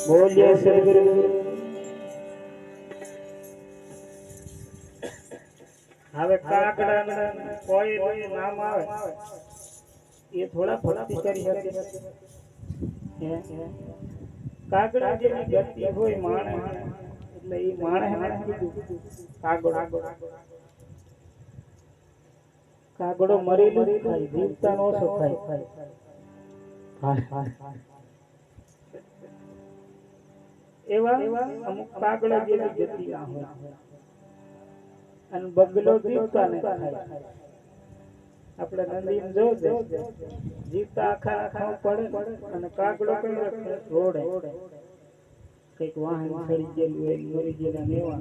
બોલીએ સદગુરુ હવે કાકડા કોઈ નામ આવે એ થોડા ભક્તિ કરી શકે કાગડા જેની ગતિ હોય માણસ એટલે એ માણસ કીધું કાગડો મરેલું ખાય જીવતા નો ખાય એવા અમુક કાગડા જેવી ગતિ ના હોય અને બગલો જીવતા ને ખાય આપણે નંદીને જોજે જીવતા આખા પડે અને કાગડો કઈ રોડે કઈક વાહન સડી ગયેલું હોય મરી ગયેલા નેવા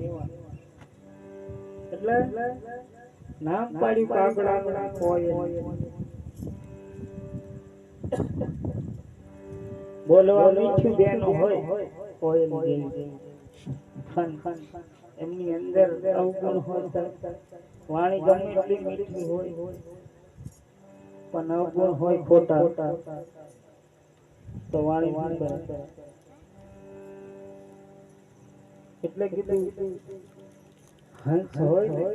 એટલે નામ પાડ્યું કાગડા કોઈ બોલવા મીઠું બેનો હોય કોયલ જેવી એમની અંદર અવગુણ હોય વાણી ગમે એટલી મીઠી હોય પણ અવગુણ હોય ખોટા તો વાણી વાણી કરે. એટલે કીધું હંસ હોય ને,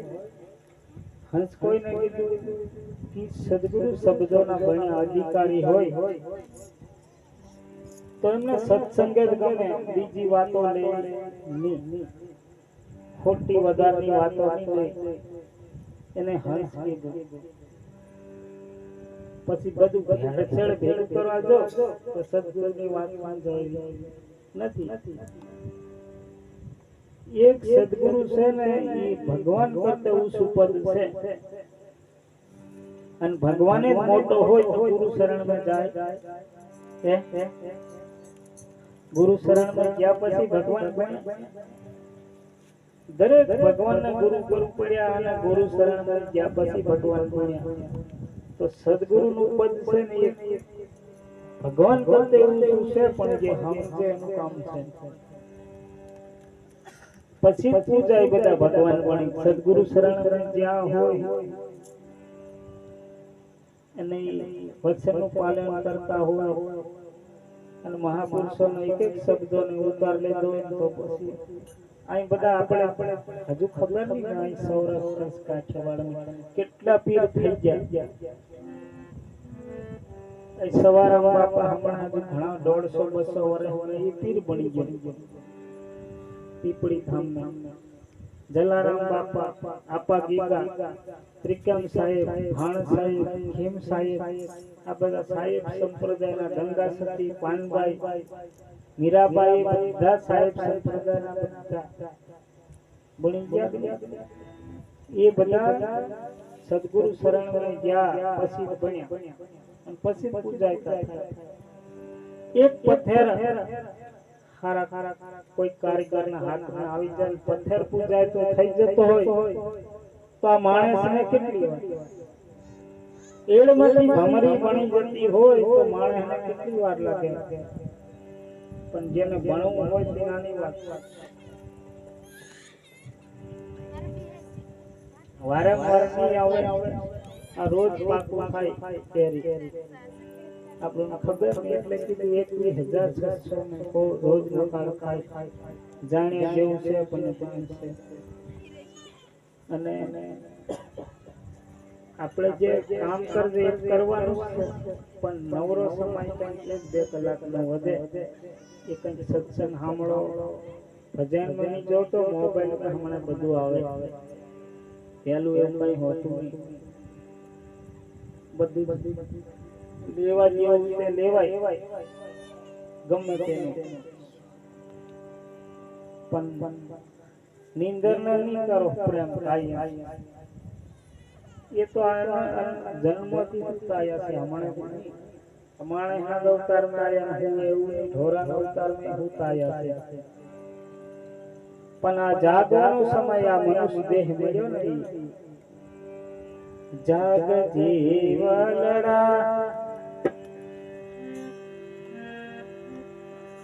હંસ કોઈને કીધું કે સદગુરુ શબ્દોના ભણ્યા અધિકારી હોય તો એમને સત્સંગે જ ગમે, બીજી વાતો લે નહીં, ખોટી વધારની વાતો નહીં લે, એને હંસ કીધું. પછી બધું ભેળસેળ ભેળું કરવા જો તો સદગુરુની વાત સમજાય નથી. એક સદગુરુ છે ને એ ભગવાન કરતે ઊંચું પદ છે, અને ભગવાને જ મોટો હોય તો ગુરુ શરણમાં જાય. ગુરુ શરણમાં ગયા પછી ભગવાન બને. દરેક ભગવાનને ગુરુ ગુરુ પડ્યા અને ગુરુ શરણમાં ગયા પછી ભગવાન બન્યા. તો સદગુરુનું પદ છે ને એ ભગવાન કરતે ઊંચું છે, પણ જે સમજે એનું કામ છે. પછી પૂજાય બધા ભગવાન બની. સદગુરુ શરણમાં જ્યાં હોય અને વચનનું પાલન કરતા હોય અને મહાપુરુષોનો એક એક શબ્દોને ઉતાર લેતો હોય તો પછી અહીં બધા આપણે હજુ ખબર નહીં ને અહીં સૌરાષ્ટ્ર કાઠિયાવાડમાં કેટલા પીર થઈ ગયા. સવારામ બાપા હમણાં હજુ ઘણા 150-200 વર્ષ એ પીર બની ગયા. પીપળી ધામમાં જલારામ બાપા, આપા ગીગા, ત્રિકમ સાહેબ, ભાણ સાહેબ, ખેમ સાહેબ, આ બધા સાહેબ સંપ્રદાયના, ગંગા સતી, પાનબાઈ, મીરાબાઈ, બધા સાહેબ સંપ્રદાયના બધા બની ગયા. એ બધા સદગુરુ શરણમાં ગયા પછી બન્યા અને પછી પૂજાય થાય. એક પથ્થર ખારા કોઈ કારીગરના હાથમાં આવી જાય, પથ્થર પૂજાય તો થઈ જતો હોય તો આ માણસને કેટલી વાર એળમાંથી ભમરી બની જતી હોય તો માણસને કેટલી વાર લાગે, પણ જેને ભણવું હોય તે નાની વાત. વારંવાર નહીં આવે, આ રોજ પાકું ખાય કેરી. આપણને ખબર નહીં એટલે કીધું 21,600 રોજ મકાન ખાય. જાણ્યા જેવું છે પણ છે. અને આપણે જે કામ કરીએ એ કરવાનું છે, પણ નવરો સમય એટલે 2 કલાકનો વધે. એ કંઈક સત્સંગ સાંભળો, ભજનમાં નહીં જો તો મોબાઈલમાં હમણાં બધું આવે. પહેલું એવું કંઈ હોતું નહીં, બધું લેવા જેવું તે લેવાય ગમે તેનું, પણ નીંદર નહીં કરો પ્રેમ થાય. એ તો જન્મથી આવ્યા છે. હમણાં અવતારમાં આવ્યા હું એવું નહીં, ઢોરાના અવતારમાં હું આવ્યા છે. પણ આ જાગવાનો સમય, આ મનુષ્ય દેહ મળ્યો ને, જાગ જીવલડા